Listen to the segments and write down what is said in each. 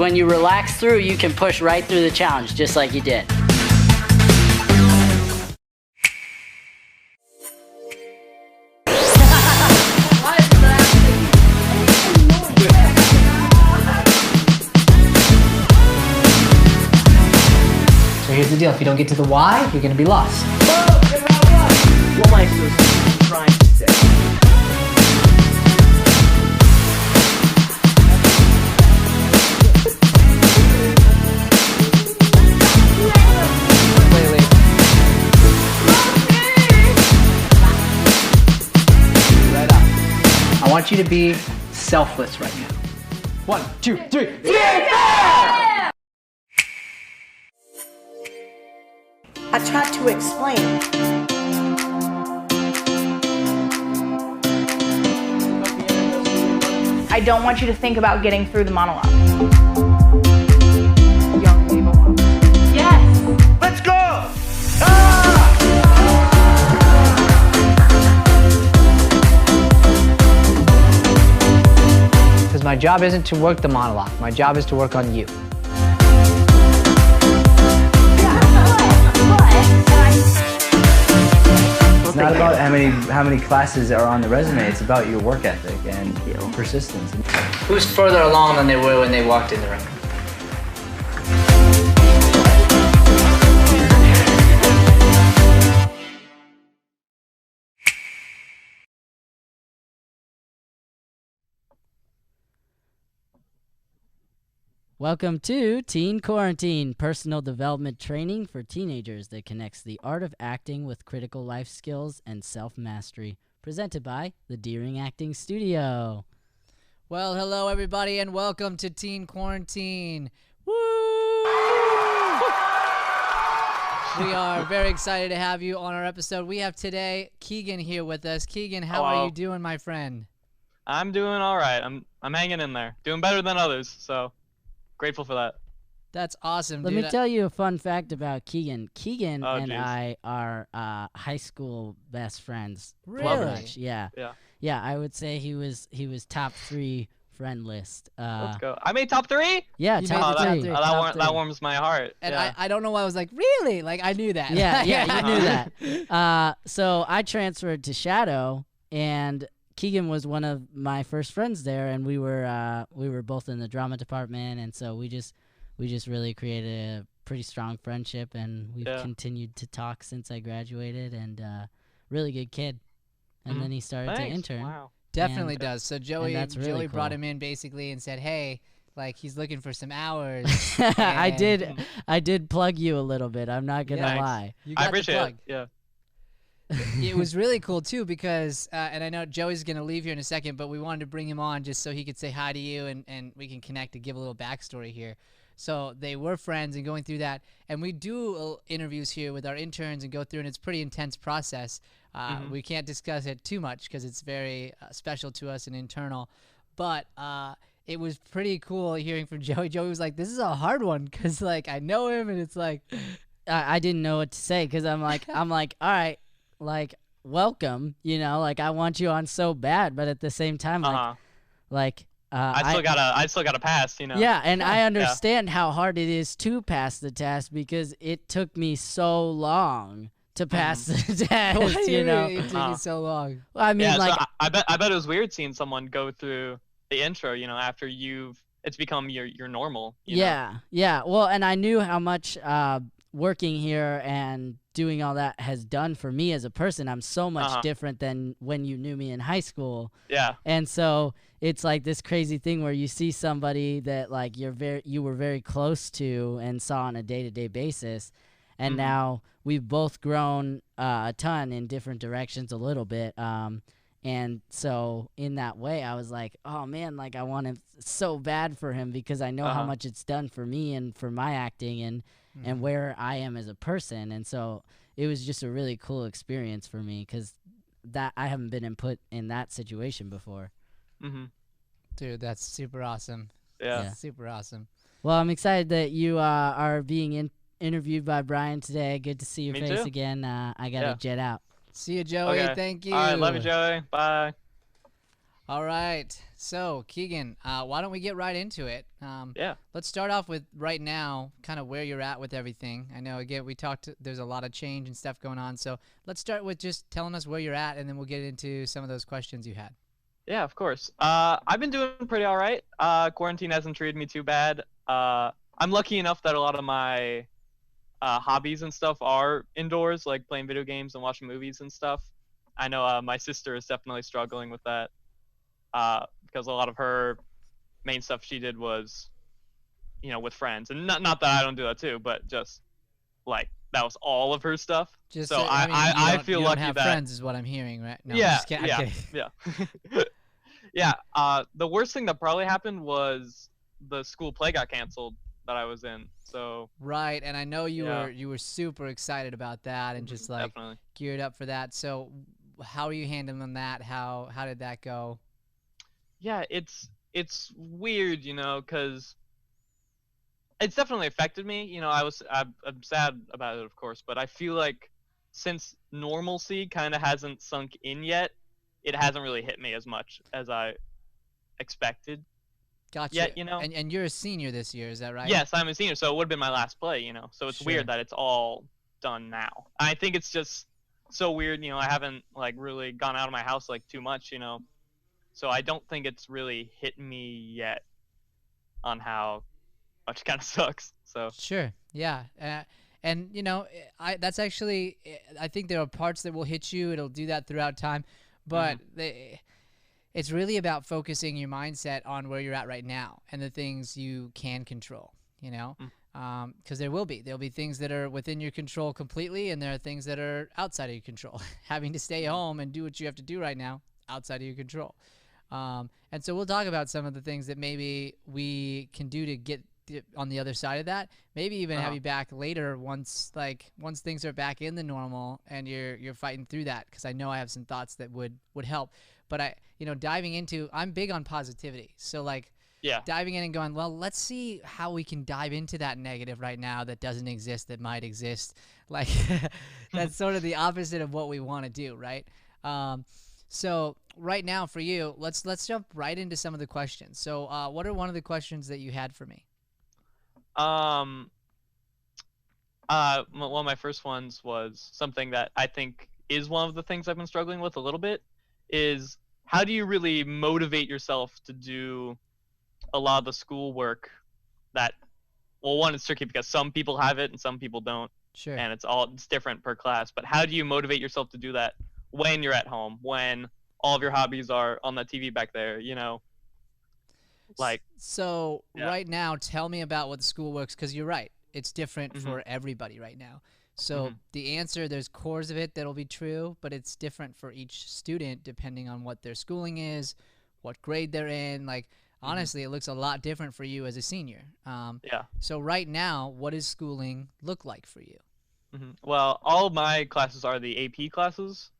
when you relax through, you can push right through the challenge, just like you did. So here's the deal, if you don't get to the why, you're gonna be lost. What am I supposed to be trying to say? Wait. Right up. I want you to be selfless right now. 1, 2, 3. I tried to explain. I don't want you to think about getting through the monologue. Yes. Let's go! Because my job isn't to work the monologue. My job is to work on you. It's not about how many classes are on the resume. It's about your work ethic and persistence. Who's further along than they were when they walked in the room? Welcome to Teen Quarantine, personal development training for teenagers that connects the art of acting with critical life skills and self-mastery. Presented by the Deering Acting Studio. Well, hello everybody, and welcome to Teen Quarantine. Woo! We are very excited to have you on our episode. We have today Keegan here with us. Keegan, how are you doing, my friend? I'm doing all right. I'm hanging in there, doing better than others. So grateful for that. That's awesome. Let dude. me tell you a fun fact about Keegan. Keegan Oh, and geez. I are high school best friends. Really? Pretty much, yeah. Yeah. Yeah, I would say he was top 3 friend list. Let's go. I made top 3. Yeah, You top made the 3. top three. That Top warms my heart. And yeah. I don't know why I was like, really? Like, I knew that. Yeah, you knew that. So I transferred to Shadow, and Keegan was one of my first friends there, and we were both in the drama department, and so we just really created a pretty strong friendship, and we've continued to talk since I graduated, and really good kid. And then he started to intern. Wow. Definitely And- does. So Joey that's really brought cool. him in basically and said, hey, like, he's looking for some hours. I and did plug you a little bit. I'm not gonna Yeah. lie. You I got the appreciate plug. it. Yeah. It was really cool too because, and I know Joey's going to leave here in a second, but we wanted to bring him on just so he could say hi to you and we can connect and give a little backstory here. So they were friends and going through that. And we do interviews here with our interns and go through, and it's a pretty intense process. We can't discuss it too much because it's very special to us and internal. But it was pretty cool hearing from Joey. Joey was like, this is a hard one because, like, I know him, and it's like... I didn't know what to say because I'm like, all right, like, welcome, you know, like, I want you on so bad, but at the same time, like, I still gotta pass, you know. yeah, and I understand how hard it is to pass the test because it took me so long to pass the test, Why you know. It took you so long. Well, I mean, Yeah, like, so I bet it was weird seeing someone go through the intro, you know, after it's become your normal. You know? yeah. Well, and I knew how much working here and doing all that has done for me as a person. I'm so much different than when you knew me in high school. Yeah. And so it's like this crazy thing where you see somebody that like you were very close to and saw on a day-to-day basis, and now we've both grown a ton in different directions a little bit. And so in that way, I was like, oh man, like I want it so bad for him because I know how much it's done for me and for my acting and where I am as a person. And so it was just a really cool experience for me because that I haven't been put in that situation before. Dude, that's super awesome. Yeah. Super awesome. Well, I'm excited that you are being interviewed by Brian today. Good to see your Me face too. again. I got to jet out. See you, Joey. Okay. Thank you. All right, love you, Joey. Bye. All right. So, Keegan, why don't we get right into it? Yeah. Let's start off with right now, kind of where you're at with everything. I know, again, we talked, there's a lot of change and stuff going on. So let's start with just telling us where you're at, and then we'll get into some of those questions you had. Yeah, of course. I've been doing pretty all right. Quarantine hasn't treated me too bad. I'm lucky enough that a lot of my hobbies and stuff are indoors, like playing video games and watching movies and stuff. I know my sister is definitely struggling with that because a lot of her main stuff she did was, with friends. And not that I don't do that too, but just like that was all of her stuff. Just so I mean, I feel you lucky don't have that friends is what I'm hearing, right? No, yeah, I'm kidding. yeah. Yeah. The worst thing that probably happened was the school play got canceled that I was in. So Right, and I know you Yeah. were super excited about that and just like definitely. geared up for that. So how are you handling that? How did that go? Yeah, it's weird, because it's definitely affected me. I'm sad about it, of course, but I feel like since normalcy kind of hasn't sunk in yet, it hasn't really hit me as much as I expected. Gotcha. Yet, And you're a senior this year, is that right? Yes, I'm a senior, so it would have been my last play, So it's Sure. weird that it's all done now. I think it's just so weird, I haven't like really gone out of my house like too much, So I don't think it's really hit me yet on how much it kind of sucks. So Sure. Yeah. And that's actually I think there are parts that will hit you. It'll do that throughout time, but it's really about focusing your mindset on where you're at right now and the things you can control. Because there'll be things that are within your control completely, and there are things that are outside of your control. Having to stay home and do what you have to do right now, outside of your control. And so we'll talk about some of the things that maybe we can do to get on the other side of that. Maybe even have you back later once things are back in the normal and you're fighting through that. Because I know I have some thoughts that would help. But I'm big on positivity. So diving in and going, well, let's see how we can dive into that negative right now that doesn't exist, that might exist. Like that's sort of the opposite of what we want to do, right? So right now for you, let's jump right into some of the questions. So what are one of the questions that you had for me? One of my first ones was something that I think is one of the things I've been struggling with a little bit is how do you really motivate yourself to do a lot of the schoolwork that, well, one, it's tricky because some people have it and some people don't. Sure. And it's different per class. But how do you motivate yourself to do that when you're at home, when all of your hobbies are on the TV back there, So Yeah. right now, tell me about what the school works, because you're right. It's different for everybody right now. So the answer, there's cores of it that'll be true, but it's different for each student depending on what their schooling is, what grade they're in. Like, honestly, it looks a lot different for you as a senior. Yeah. So right now, what does schooling look like for you? Well, all of my classes are the AP classes,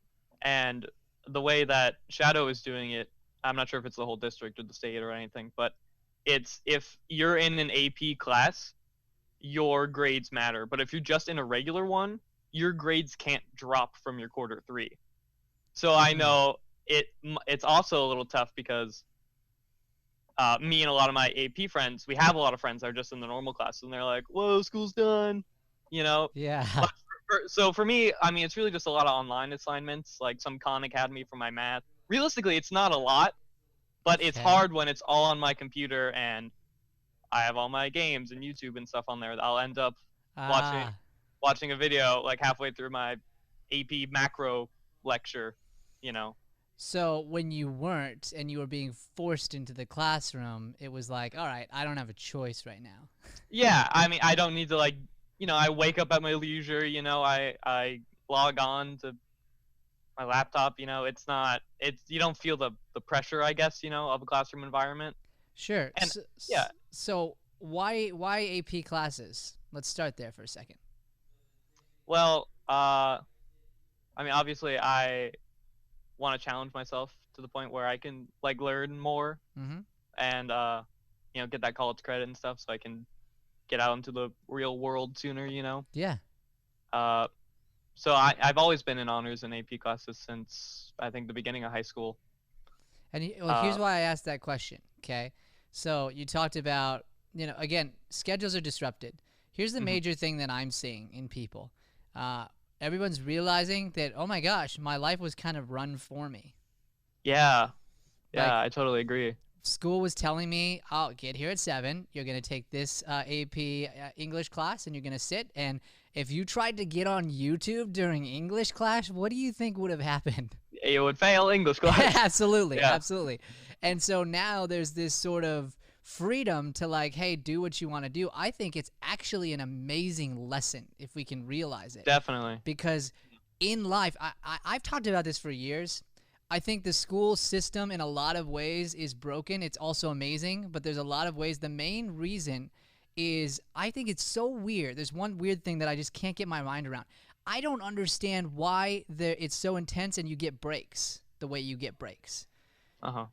and the way that Shadow is doing it, I'm not sure if it's the whole district or the state or anything, but it's if you're in an AP class, your grades matter. But if you're just in a regular one, your grades can't drop from your quarter 3. So I know it's also a little tough because me and a lot of my AP friends, we have a lot of friends that are just in the normal class, and they're like, "Whoa, school's done," Yeah. But so for me, I mean, it's really just a lot of online assignments, like some Khan Academy for my math. Realistically, it's not a lot, but it's hard when it's all on my computer and I have all my games and YouTube and stuff on there. I'll end up watching a video like halfway through my AP macro lecture, So when you weren't and you were being forced into the classroom, it was like, all right, I don't have a choice right now. Yeah, I mean, I don't need to I wake up at my leisure, I log on to my laptop, you don't feel the pressure, I guess, of a classroom environment. Sure. And yeah. So why AP classes? Let's start there for a second. Well, I mean, obviously I want to challenge myself to the point where I can learn more and get that college credit and stuff so I can get out into the real world sooner, Yeah. So I've always been in honors and AP classes since I think the beginning of high school. And here's why I asked that question, okay? So you talked about, again, schedules are disrupted. Here's the major thing that I'm seeing in people. Everyone's realizing that, oh my gosh, my life was kind of run for me. Yeah. Yeah, Like, I totally agree. School was telling me, I'll get here at 7. You're going to take this AP English class, and you're going to sit. And if you tried to get on YouTube during English class, what do you think would have happened? You would fail English class. Absolutely. Yeah. Absolutely. And so now there's this sort of freedom to like, hey, do what you want to do. I think it's actually an amazing lesson if we can realize it. Definitely. Because in life, I've talked about this for years. I think the school system in a lot of ways is broken. It's also amazing, but there's a lot of ways. The main reason is I think it's so weird. There's one weird thing that I just can't get my mind around. I don't understand why it's so intense and you get breaks the way you get breaks.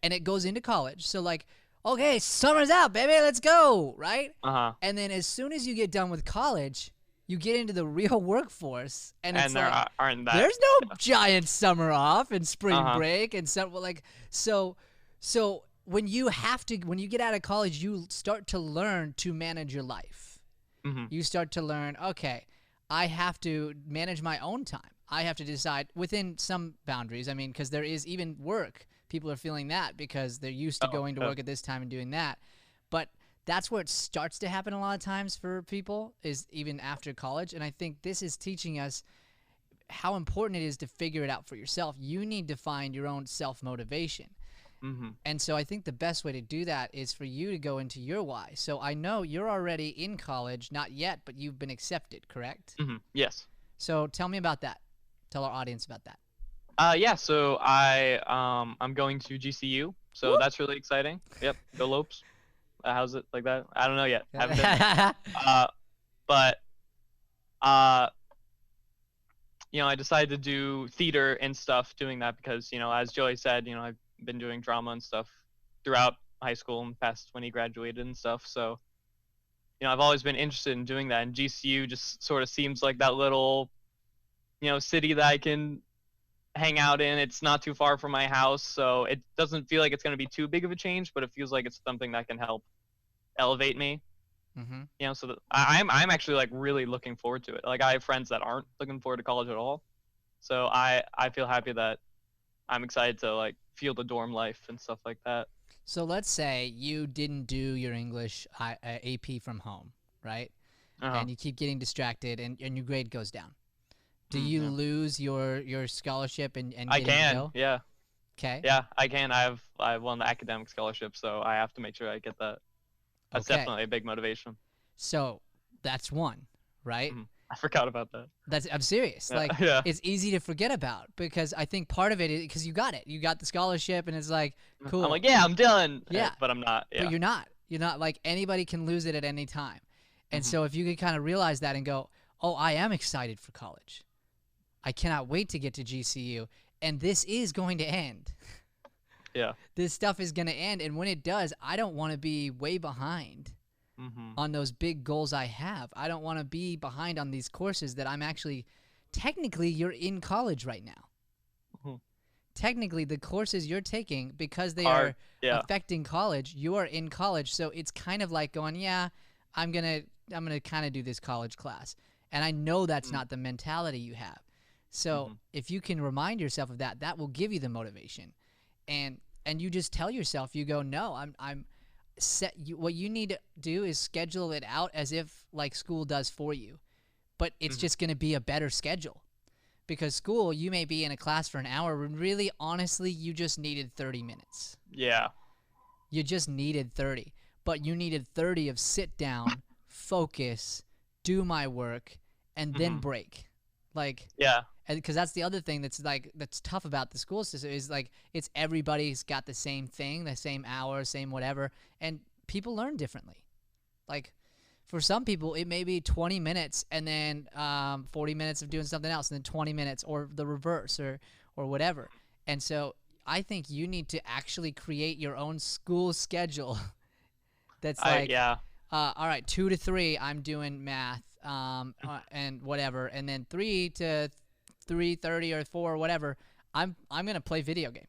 And it goes into college. So like, okay, summer's out, baby, let's go, right? And then as soon as you get done with college, you get into the real workforce, and it's there like, aren't that. there's no giant summer off and spring break and stuff. So when you get out of college, you start to learn to manage your life. You start to learn, okay, I have to manage my own time. I have to decide within some boundaries. I mean, because there is even work. People are feeling that because they're used to going to work at this time and doing that. But that's where it starts to happen a lot of times for people, is even after college. And I think this is teaching us how important it is to figure it out for yourself. You need to find your own self-motivation. And so I think the best way to do that is for you to go into your why. So I know you're already in college, not yet, but you've been accepted, correct? Yes. So tell me about that. Tell our audience about that. Yeah, so I'm going to GCU, so that's really exciting. Yep, go Lopes. How's it like that? I don't know yet. Haven't been there. But I decided to do theater and stuff doing that because, as Joey said, I've been doing drama and stuff throughout high school and past when he graduated and stuff. So, I've always been interested in doing that, and GCU just sort of seems like that little, city that I can hang out in. It's not too far from my house, so it doesn't feel like it's going to be too big of a change, but it feels like it's something that can help elevate me. So that I'm actually like really looking forward to it. Like, I have friends that aren't looking forward to college at all, so I feel happy that I'm excited to like feel the dorm life and stuff like that. So let's say you didn't do your English AP from home, right? And you keep getting distracted, and your grade goes down. Do you lose your scholarship and I get can, to go? yeah. Okay. Yeah, I can. I won the academic scholarship, so I have to make sure I get that. That's definitely a big motivation. So that's one, right? I forgot about that. I'm serious. Yeah, like, yeah. It's easy to forget about because I think part of it is because you got it. You got the scholarship, and it's like, cool. I'm like, yeah, I'm done. Yeah. But I'm not. Yeah. But you're not. You're not. Like, anybody can lose it at any time. And so if you could kind of realize that and go, oh, I am excited for college. I cannot wait to get to GCU. And this is going to end. Yeah. This stuff is going to end. And when it does, I don't want to be way behind on those big goals I have. I don't want to be behind on these courses that I'm actually, technically, you're in college right now. Technically, the courses you're taking, because they are affecting college, you are in college. So it's kind of like going, yeah, I'm gonna kind of do this college class. And I know that's not the mentality you have. So if you can remind yourself of that, that will give you the motivation. And you just tell yourself, you go, no, I'm set. What you need to do is schedule it out as if like school does for you. But it's just going to be a better schedule. Because school, you may be in a class for an hour, when really, honestly, you just needed 30 minutes. Yeah. You just needed 30. But you needed 30 of sit down, focus, do my work, and then break. Like, yeah. Because that's the other thing that's tough about the school system is like it's everybody's got the same thing, the same hour, same whatever, and people learn differently. Like, for some people, it may be 20 minutes and then 40 minutes of doing something else, and then 20 minutes, or the reverse, or whatever. And so I think you need to actually create your own school schedule. That's like, all right, 2 to 3, I'm doing math, and whatever, and then 3 to 3:30 or 4 or whatever, I'm gonna play video game.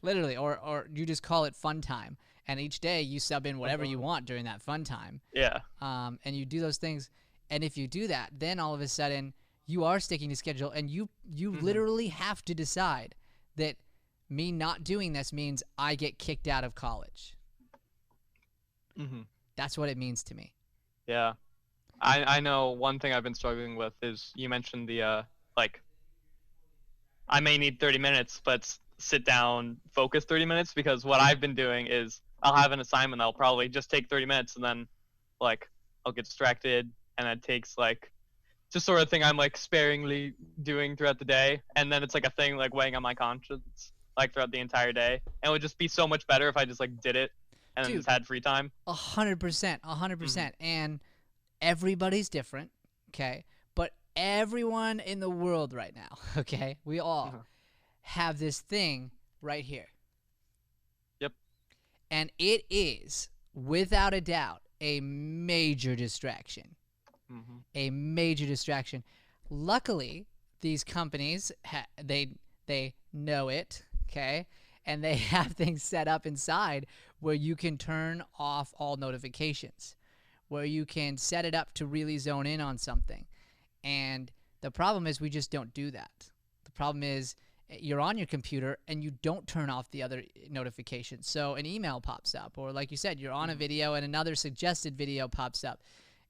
Literally, or you just call it fun time, and each day you sub in whatever you want during that fun time. Yeah. And you do those things, and if you do that, then all of a sudden you are sticking to schedule, and you literally have to decide that me not doing this means I get kicked out of college. That's what it means to me. Yeah. I know one thing I've been struggling with is you mentioned the like I may need 30 minutes, but sit down, focus 30 minutes, because what I've been doing is I'll have an assignment that'll probably just take 30 minutes, and then like I'll get distracted, and it takes like just sort of thing I'm like sparingly doing throughout the day, and then it's like a thing like weighing on my conscience like throughout the entire day. And it would just be so much better if I just like did it and then just had free time. 100%. And everybody's different, okay? But everyone in the world right now, okay? We all have this thing right here. Yep. And it is, without a doubt, a major distraction. A major distraction. Luckily, these companies, they know it, okay? And they have things set up inside where you can turn off all notifications, where you can set it up to really zone in on something. And the problem is we just don't do that. The problem is you're on your computer and you don't turn off the other notifications. So an email pops up, or like you said, you're on a video and another suggested video pops up.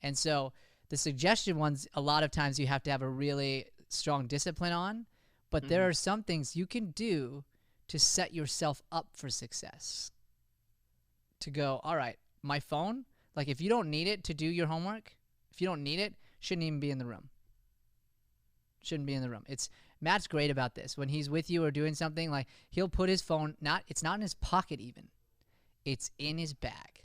And so the suggestion ones, a lot of times you have to have a really strong discipline on, but there are some things you can do to set yourself up for success. To go, all right, my phone, like if you don't need it to do your homework, if you don't need it, shouldn't even be in the room. Shouldn't be in the room. Matt's great about this. When he's with you or doing something, like he'll put his phone, it's not in his pocket even. It's in his bag.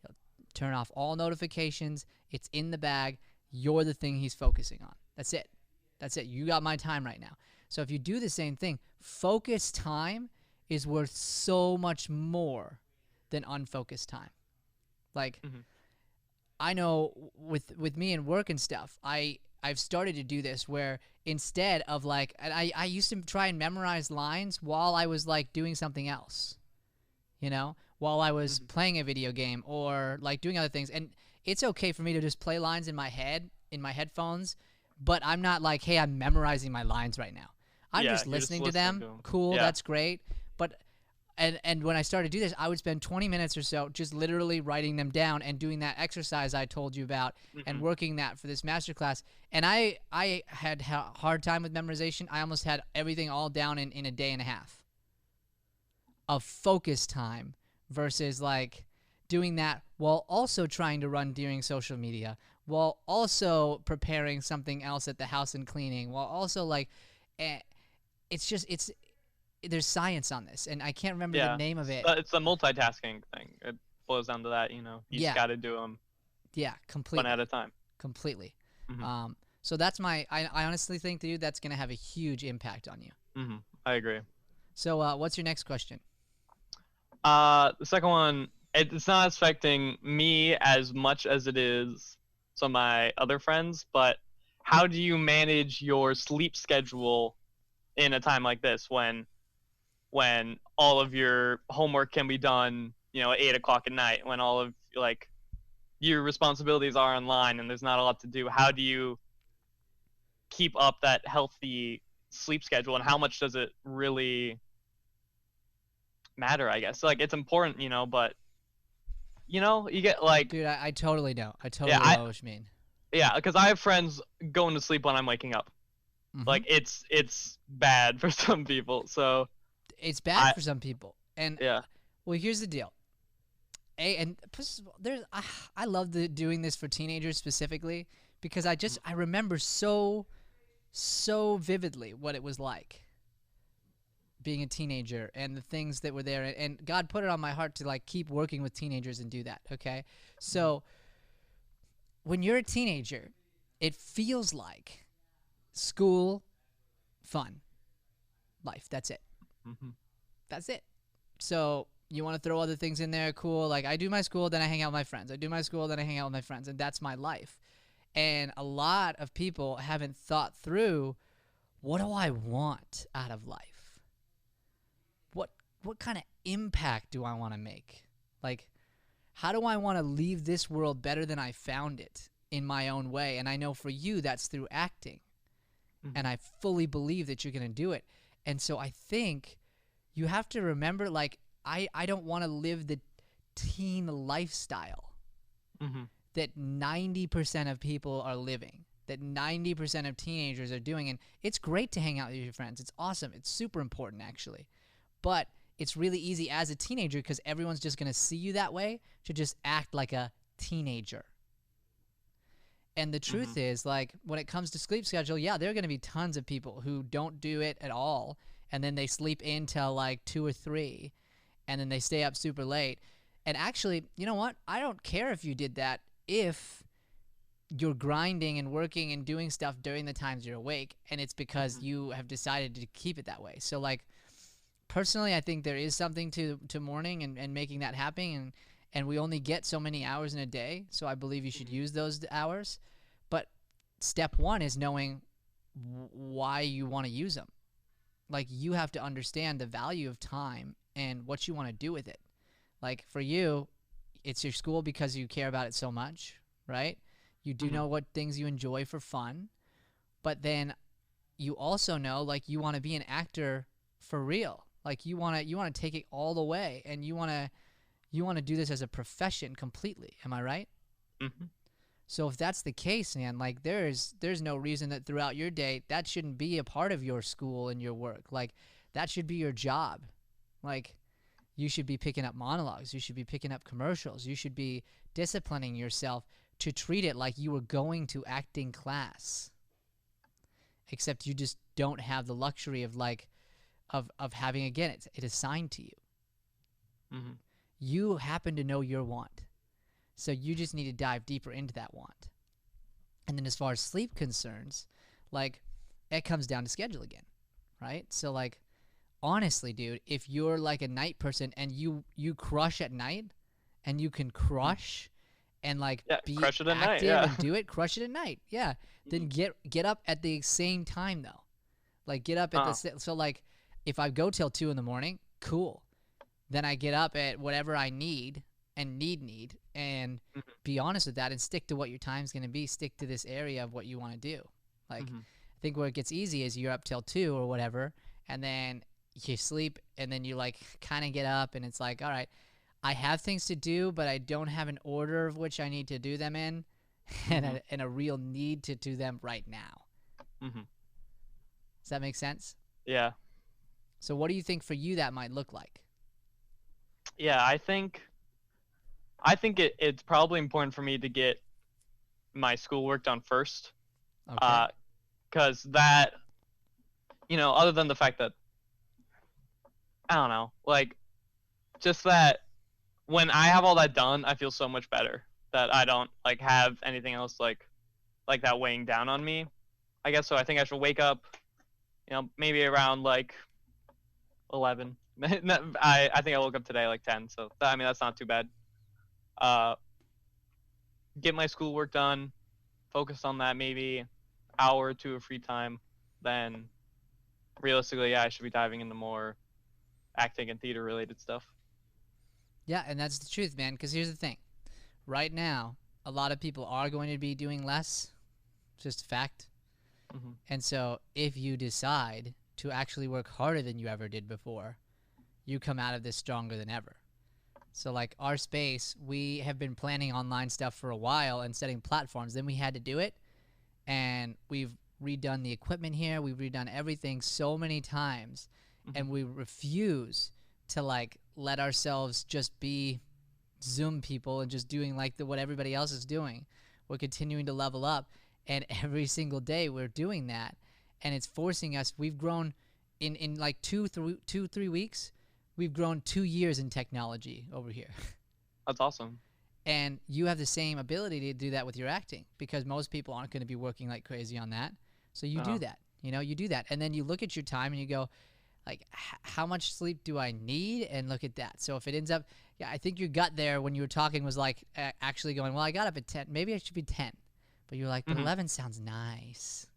He'll turn off all notifications. It's in the bag. You're the thing he's focusing on. That's it. That's it. You got my time right now. So if you do the same thing, focused time is worth so much more than unfocused time. Like, I know with me and work and stuff, I've started to do this where instead of like, and I used to try and memorize lines while I was like doing something else, you know, while I was playing a video game or like doing other things. And it's okay for me to just play lines in my head, in my headphones, but I'm not like, hey, I'm memorizing my lines right now. I'm just listening to them. Cool, that's great. But and when I started to do this, I would spend 20 minutes or so just literally writing them down and doing that exercise I told you about and working that for this masterclass. And I had a hard time with memorization. I almost had everything all down in a day and a half of focus time versus like doing that while also trying to run during social media, while also preparing something else at the house and cleaning, while also like there's science on this, and I can't remember the name of it. It's a multitasking thing. It boils down to that, you know. You just got to do them. Yeah, completely. One at a time. Completely. So that's I honestly think, dude, that's going to have a huge impact on you. I agree. So what's your next question? The second one, it's not affecting me as much as it is some of my other friends, but how do you manage your sleep schedule in a time like this when all of your homework can be done, you know, at 8 o'clock at night, when all of like your responsibilities are online and there's not a lot to do? How do you keep up that healthy sleep schedule, and how much does it really matter? I guess like it's important, you know, but you know, you get like, dude, I totally know. I totally know what you mean. Yeah, because I have friends going to sleep when I'm waking up. Like it's bad for some people. So it's bad for some people. And yeah. Well, here's the deal. I love doing this for teenagers specifically because I remember so vividly what it was like being a teenager and the things that were there, and God put it on my heart to like keep working with teenagers and do that. Okay, so when you're a teenager, it feels like school, fun, life. That's it. That's it. So you want to throw other things in there, cool. Like I do my school, then I hang out with my friends. I do my school, then I hang out with my friends, and that's my life. And a lot of people haven't thought through, what do I want out of life? what kind of impact do I want to make? Like, how do I want to leave this world better than I found it in my own way? And I know for you, that's through acting. And I fully believe that you're going to do it. And so I think you have to remember, like, I don't want to live the teen lifestyle that 90% of people are living, that 90% of teenagers are doing. And it's great to hang out with your friends. It's awesome. It's super important, actually. But it's really easy as a teenager, because everyone's just going to see you that way, to just act like a teenager. And the truth is, like, when it comes to sleep schedule, yeah, there are going to be tons of people who don't do it at all, and then they sleep in till like 2 or 3, and then they stay up super late. And actually, you know what? I don't care if you did that if you're grinding and working and doing stuff during the times you're awake, and it's because you have decided to keep it that way. So, like, personally, I think there is something to morning and making that happen, and we only get so many hours in a day, so I believe you should use those hours. But step one is knowing why you want to use them. Like, you have to understand the value of time and what you want to do with it. Like, for you, it's your school because you care about it so much, right? You do know what things you enjoy for fun, but then you also know, like, you want to be an actor for real. Like, you want to take it all the way, and you want to do this as a profession completely. Am I right? So if that's the case, man, like, there's no reason that throughout your day that shouldn't be a part of your school and your work. Like, that should be your job. Like, you should be picking up monologues. You should be picking up commercials. You should be disciplining yourself to treat it like you were going to acting class. Except you just don't have the luxury of, like, of having, again, it assigned to you. You happen to know your want. So you just need to dive deeper into that want. And then as far as sleep concerns, like, it comes down to schedule again, right? So, like, honestly, dude, if you're like a night person and you crush at night, and you can crush and, like, be crush it at night, active and do it, crush it at night, then get up at the same time, though. Like, get up at so, like, if I go till 2 in the morning, cool. Then I get up at whatever I need and and be honest with that and stick to what your time's going to be. Stick to this area of what you want to do. Like, I think where it gets easy is you're up till 2 or whatever, and then you sleep, and then you, like, kind of get up, and it's like, all right, I have things to do, but I don't have an order of which I need to do them in, and a real need to do them right now. Does that make sense? Yeah. So what do you think for you that might look like? Yeah, I think it's probably important for me to get my schoolwork done first. Okay. Because that, other than the fact that, I don't know, like, just that when I have all that done, I feel so much better that I don't, like, have anything else like that weighing down on me, I guess. So I think I should wake up, maybe around, like, 11. I think I woke up today like 10, so I mean, that's not too bad. Get my schoolwork done, focus on that, maybe hour or 2 of free time, then realistically, I should be diving into more acting and theater related stuff. Yeah, and that's the truth, man, because here's the thing. Right now, a lot of people are going to be doing less. It's just a fact. And so if you decide to actually work harder than you ever did before, you come out of this stronger than ever. So, like, our space, we have been planning online stuff for a while and setting platforms. Then we had to do it, and we've redone the equipment here. We've redone everything so many times, and we refuse to, like, let ourselves just be Zoom people and just doing, like, what everybody else is doing. We're continuing to level up, and every single day we're doing that, and it's forcing us. We've grown in like 2-3 weeks. We've grown 2 years in technology over here. That's awesome. And you have the same ability to do that with your acting, because most people aren't going to be working like crazy on that. So you do that, you do that. And then you look at your time and you go, like, how much sleep do I need? And look at that. So if it ends up, I think your gut there when you were talking was like actually going, well, I got up at 10. Maybe I should be 10. But you're like, but 11 sounds nice.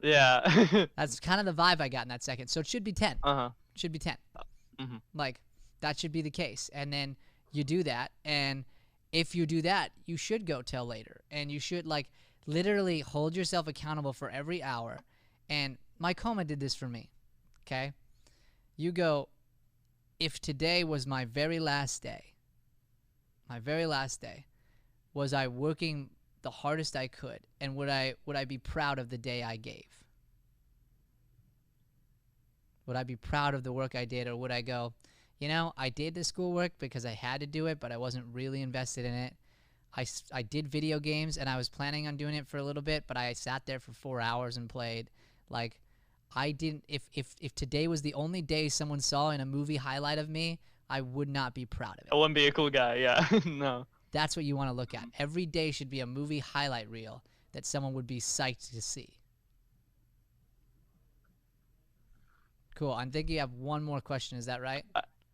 Yeah. That's kind of the vibe I got in that second. So it should be 10. It should be 10. Like, That should be the case. And then you do that, and if you do that, you should go till later, and you should like literally hold yourself accountable for every hour. And my coma did this for me. Okay, you go, if today was my very last day, was I working the hardest I could, and would I be proud of the day I gave? Would I be proud of the work I did, or would I go, I did the schoolwork because I had to do it, but I wasn't really invested in it. I did video games, and I was planning on doing it for a little bit, but I sat there for 4 hours and played. Like, I didn't. If today was the only day someone saw in a movie highlight of me, I would not be proud of it. I wouldn't be a cool guy. Yeah. No. That's what you want to look at. Every day should be a movie highlight reel that someone would be psyched to see. Cool. I'm thinking you have one more question. Is that right?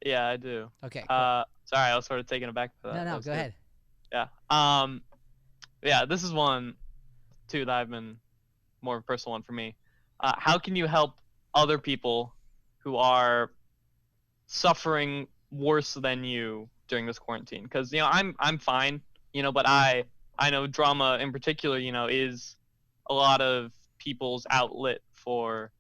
Yeah, I do. Okay. Cool. Sorry, I was sort of taken aback by that. No, go ahead. Yeah. Yeah, this is one, too, that I've been more of a personal one for me. How can you help other people who are suffering worse than you during this quarantine? Because I'm fine, but I know drama in particular, is a lot of people's outlet for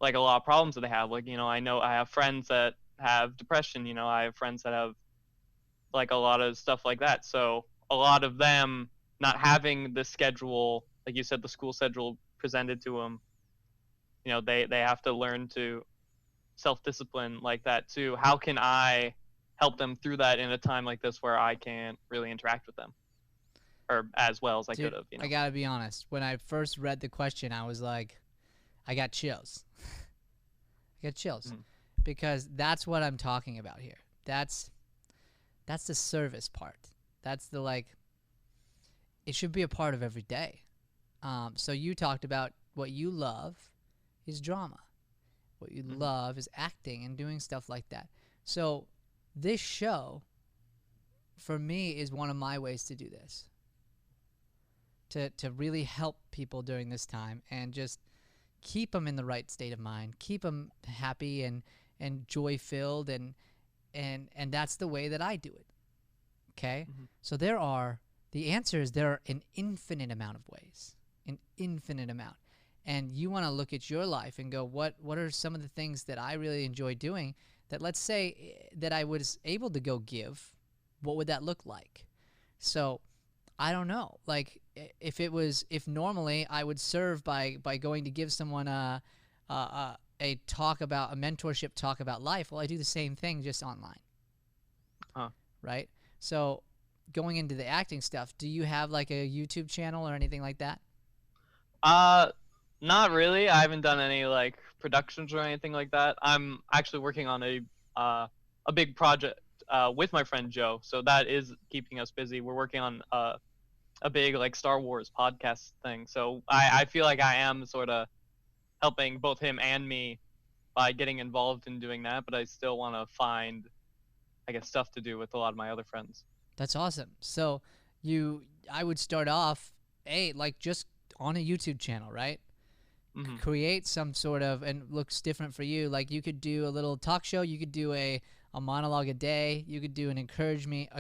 like a lot of problems that they have. Like, I know I have friends that have depression, I have friends that have like a lot of stuff like that. So a lot of them not having the schedule, like you said, the school schedule presented to them, they have to learn to self-discipline like that too. How can I help them through that in a time like this where I can't really interact with them or as well as I could have? I gotta be honest. When I first read the question, I was like, I got chills. Because that's what I'm talking about here. That's the service part. That's the it should be a part of every day. So you talked about what you love is drama. What you love is acting and doing stuff like that. So this show, for me, is one of my ways to do this. To really help people during this time and just keep them in the right state of mind, keep them happy and joy-filled, and that's the way that I do it. Okay? So there are an infinite amount of ways, an infinite amount. And you want to look at your life and go, what are some of the things that I really enjoy doing that, let's say, that I was able to go give? What would that look like? So I don't know. Like, if normally I would serve by going to give someone a mentorship talk about life, well, I do the same thing just online. Right? So going into the acting stuff, do you have like a YouTube channel or anything like that? Not really. I haven't done any like productions or anything like that. I'm actually working on a big project with my friend Joe, so that is keeping us busy. We're working on a big like Star Wars podcast thing. So I feel like I am sort of helping both him and me by getting involved in doing that, but I still want to find, I guess, stuff to do with a lot of my other friends. That's awesome. So I would start off, just on a YouTube channel, right? Create some sort of, and looks different for you. Like, you could do a little talk show. You could do a monologue a day. You could do an encouraging,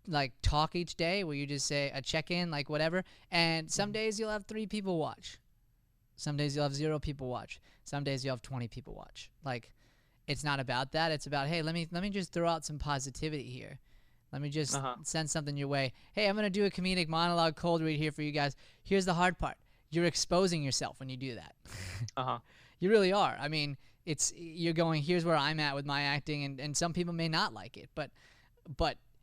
like talk each day where you just say a check-in, like whatever. And some days you'll have 3 people watch. Some days you'll have 0 people watch. Some days you'll have 20 people watch. Like, it's not about that. It's about, hey, let me just throw out some positivity here. Let me just send something your way. Hey, I'm going to do a comedic monologue cold read here for you guys. Here's the hard part. You're exposing yourself when you do that. You really are. I mean, you're going, here's where I'm at with my acting, and some people may not like it, but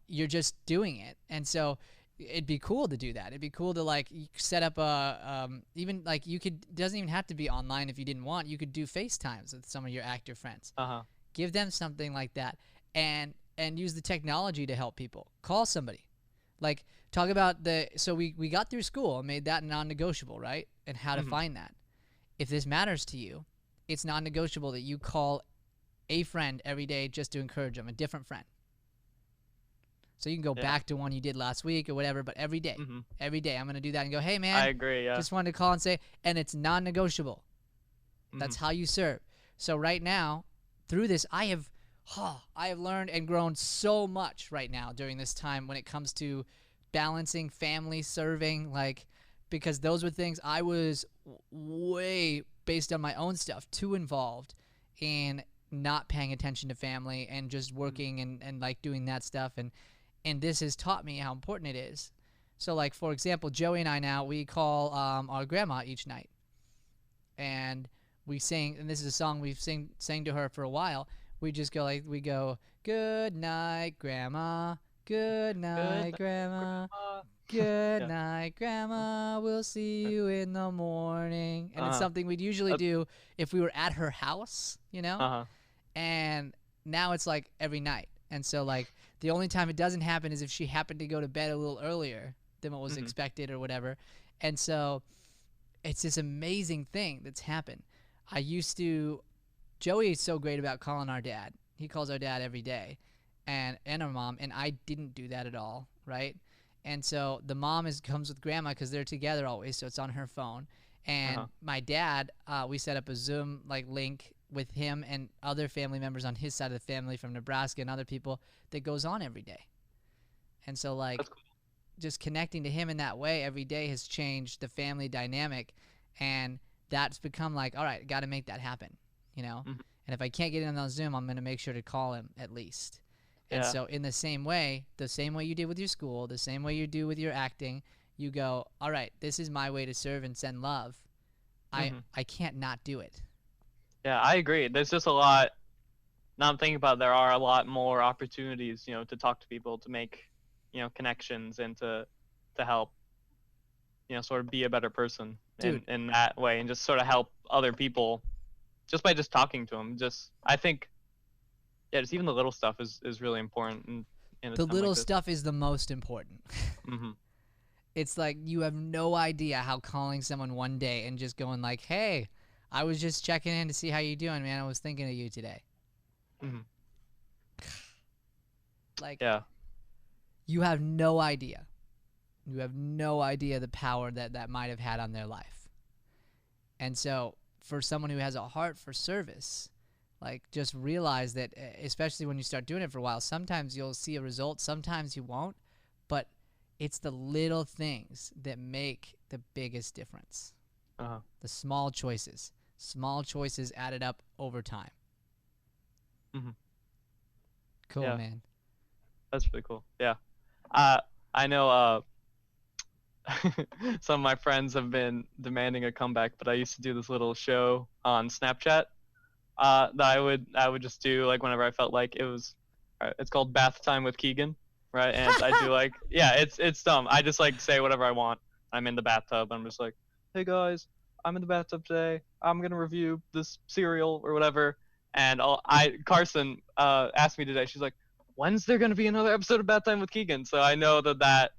you're just doing it. And so it'd be cool to do that. It'd be cool to like set up even like you could, doesn't even have to be online if you didn't want. You could do FaceTimes with some of your actor friends. Give them something like that, and use the technology to help people. Call somebody. Like, talk about so we got through school and made that non-negotiable, right? And how to find that. If this matters to you, it's non-negotiable that you call a friend every day just to encourage them, a different friend. So you can go back to one you did last week or whatever, but every day, I'm going to do that and go, hey, man. I agree, yeah. Just wanted to call and say, and it's non-negotiable. That's how you serve. So right now, through this, I have learned and grown so much right now during this time when it comes to balancing family, serving, like, because those were things I was way based on my own stuff, too involved in not paying attention to family and just working and like doing that stuff. And this has taught me how important it is. So like, for example, Joey and I now, we call our grandma each night. And we sing, and this is a song we've sang to her for a while. We just go like, we go, good night, grandma. Good night, grandma. Good night, grandma. We'll see you in the morning. And it's something we'd usually do if we were at her house, you know? And now it's like every night. And so like the only time it doesn't happen is if she happened to go to bed a little earlier than what was expected or whatever. And so it's this amazing thing that's happened. Joey is so great about calling our dad. He calls our dad every day and our mom, and I didn't do that at all, right? And so the mom comes with grandma because they're together always, so it's on her phone. And my dad, we set up a Zoom like link with him and other family members on his side of the family from Nebraska and other people that goes on every day. And so like just connecting to him in that way every day has changed the family dynamic, and that's become like, all right, got to make that happen, you know? And if I can't get in on Zoom, I'm going to make sure to call him at least. And so in the same way you did with your school, the same way you do with your acting, you go, all right, this is my way to serve and send love. I can't not do it. Yeah, I agree. There's just a lot. Now I'm thinking about, there are a lot more opportunities, you know, to talk to people, to make, you know, connections, and to help, you know, sort of be a better person in that way, and just sort of help other people just by just talking to them. I think, yeah, just even the little stuff is really important. The little stuff is the most important. It's like you have no idea how calling someone one day and just going like, hey, I was just checking in to see how you doing, man. I was thinking of you today. Like, you have no idea. You have no idea the power that might have had on their life. And so for someone who has a heart for service, like, just realize that, especially when you start doing it for a while, sometimes you'll see a result, sometimes you won't, but it's the little things that make the biggest difference. The small choices. Small choices added up over time. Cool, man. That's really cool. Yeah. I know some of my friends have been demanding a comeback, but I used to do this little show on Snapchat that I would just do like whenever I felt like it was. It's called Bath Time with Keegan, right? And I do like, it's dumb. I just like say whatever I want. I'm in the bathtub. I'm just like, hey guys, I'm in the bathtub today. I'm gonna review this cereal or whatever. And Carson asked me today. She's like, when's there gonna be another episode of Bath Time with Keegan? So I know that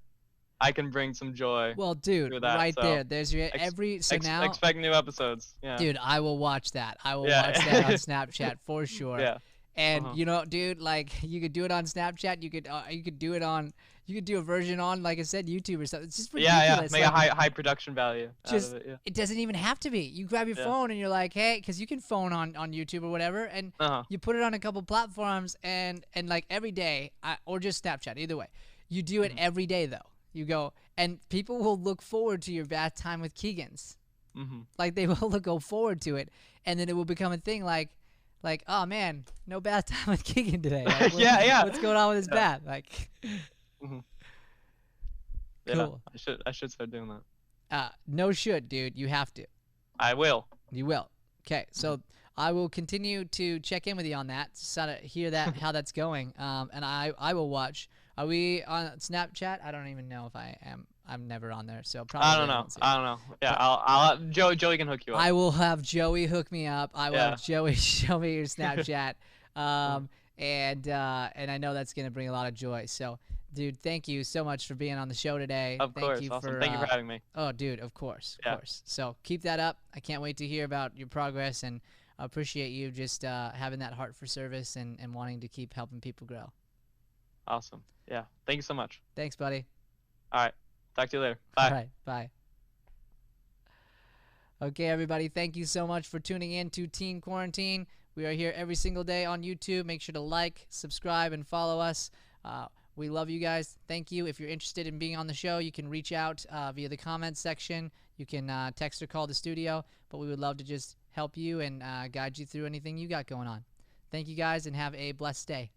I can bring some joy. Well, dude, there. There's your now. Expect new episodes. Yeah. Dude, I will watch that. I will watch that on Snapchat for sure. Yeah. And you know, dude, like, you could do it on Snapchat. You could do it on. You could do a version on, like I said, YouTube or something. It's just ridiculous. Make like, a high production value out of it. Yeah. It doesn't even have to be. You grab your phone and you're like, hey, because you can phone on YouTube or whatever, and you put it on a couple platforms, and like every day, or just Snapchat, either way, you do it every day though. You go, and people will look forward to your Bath Time with Keegans. Like, they will go forward to it, and then it will become a thing. Like, oh man, no Bath Time with Keegan today. Like, what's going on with his bath? Like. Cool. I should start doing that. No should, dude. You have to. I will. You will. Okay, so I will continue to check in with you on that, so to hear that how that's going. And I will watch. Are we on Snapchat? I don't even know if I am. I'm never on there, so probably. I don't know. Yeah, I'll Joey can hook you up. I will have Joey hook me up. I will have Joey show me your Snapchat. And I know that's gonna bring a lot of joy. So, dude, thank you so much for being on the show today. Of course, awesome. Thank you for having me. Oh, dude, of course, of course. So keep that up. I can't wait to hear about your progress, and I appreciate you just having that heart for service and wanting to keep helping people grow. Awesome. Yeah. Thank you so much. Thanks, buddy. All right. Talk to you later. Bye. All right. Bye. Okay, everybody, thank you so much for tuning in to Teen Quarantine. We are here every single day on YouTube. Make sure to like, subscribe, and follow us. We love you guys. Thank you. If you're interested in being on the show, you can reach out via the comments section. You can text or call the studio, but we would love to just help you and guide you through anything you got going on. Thank you guys, and have a blessed day.